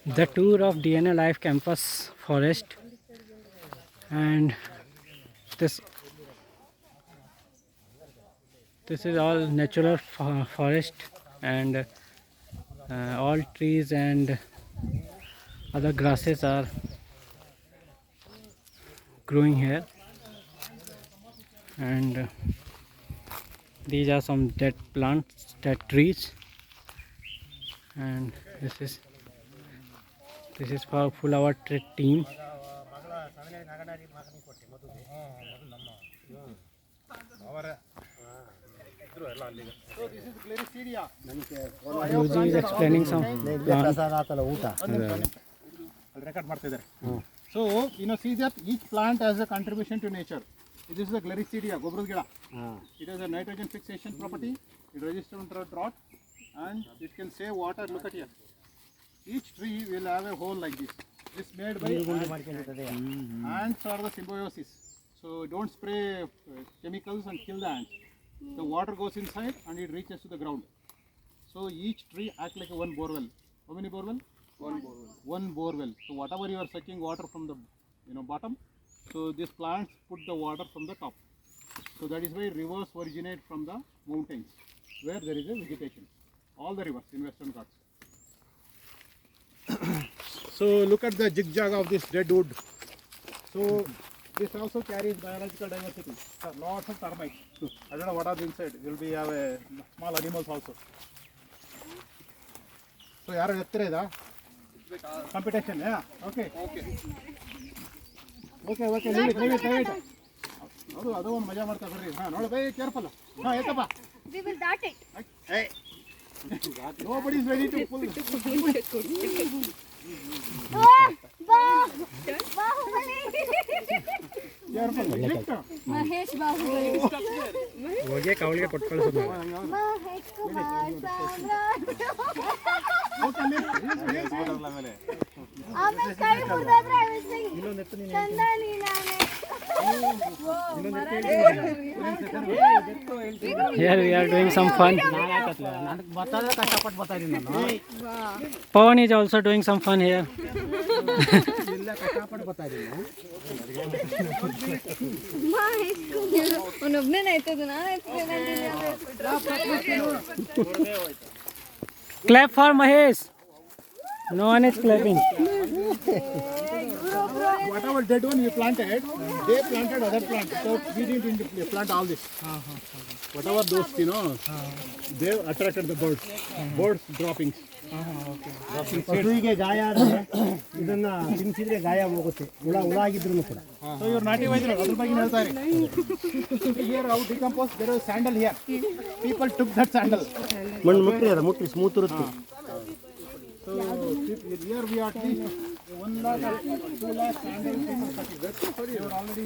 the tour of DNA Life campus forest, and this is all natural forest, and all trees and other grasses are growing here, and these are some dead plants, dead trees, and this is for full hour team. Yuji is explaining some plants. So, see that each plant has a contribution to nature. This is the Gliricidia, Gobrul Gida. It has a nitrogen fixation property, it resists under drought, and it can save water. Look at here. Each tree will have a hole like this. This is made by ants or the symbiosis. So don't spray chemicals and kill the ants. The water goes inside and it reaches to the ground. So each tree acts like a one borewell. How many borewell? One borewell. One borewell. So whatever you are sucking water from the bottom, so these plants put the water from the top. So that is why rivers originate from the mountains where there is a vegetation. All the rivers in Western Ghats. So look at the zigzag of this dead wood. So this also carries biological diversity. Lots of termites. I don't know what are inside. Will be have a small animals also. So yaru ettireda competition, yeah. Okay. Leave it. ಅದು ಒಂದು ಮಜಾ ಮಾಡ್ತಾ ಬರ್ರಿ. ನೋಡಿ be careful. ಏಕಪ್ಪ. We will dart it. Hey. Nobody is ready to pull. Bahubali. Careful. Mahesh Bahubali. ಹೋಗಿ ಕವಳಿಗೆ ಕೊಟ್ಟು ಕಳಿಸೋದು. Mahesh Kumar Samrat. ಆಮೇಲೆ ಕೈ ಮುರಿದ್ರೆ I will sing. ಚಂದನಿ ನಾನೇ. Here we are doing some fun. Pawan is also doing some fun here. Clap for Mahesh. No one is clapping. Whatever dead one you planted, they planted other plants. So we didn't plant all this. Whatever those, they attracted the birds. Birds droppings. ಪಶುವಿಗೆ ಗಾಯ ಆದರೆ ಇದನ್ನ ತಿನ್ಸಿದ್ರೆ ಗಾಯ ಹೋಗುತ್ತೆ, ಹುಳ ಆಗಿದ್ರು ಕೂಡ. So your native ವೈದ್ಯರು ಅದ್ರ ಬಗ್ಗೆ ಹೇಳ್ತಾರೆ. Here how decompose, there is sandal here. People took that sandal. ಮಣ್ಣು ಮುಟ್ಟಿ ಸ್ಮೂತ್ ಇರುತ್ತೆ. So here we are at least 1 lakh or 2 lakh sandal people cultivated. You are already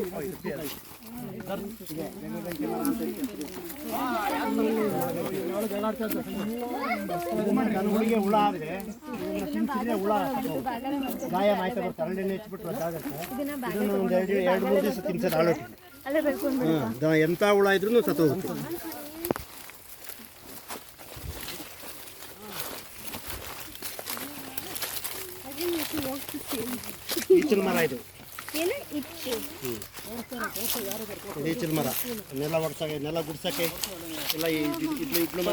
ಹುಳಿಗೆ ಹುಳ ಆದರೆ ತಿನ್ಸಿದ್ರೆ ಹುಳ ಗಾಯ ಮಾಯ್ತಾ ಬರುತ್ತೆ. ಹರಳೆಣ್ಣೆ ಹೆಚ್ಚಿಬಿಟ್ರೆ ಅದಾಗುತ್ತೆ. ಇದನ್ನು ಒಂದು 2-3 ದಿವಸ ತಿನ್ಸೋದು ಆಳೋಟಿ. ಎಂಥ ಹುಳ ಇದ್ರೂ ಸತ್ತೋಗುತ್ತೆ. ಈಚಲ್ ಮರ ಇದು. ಈಚಲ್ ಮರ ನೆಲ ಒಡ್ಸಕ್ಕೆ, ನೆಲ ಗುಡ್ಸಕ್ಕೆ ಎಲ್ಲ ಇದ್ಲು ಮರ.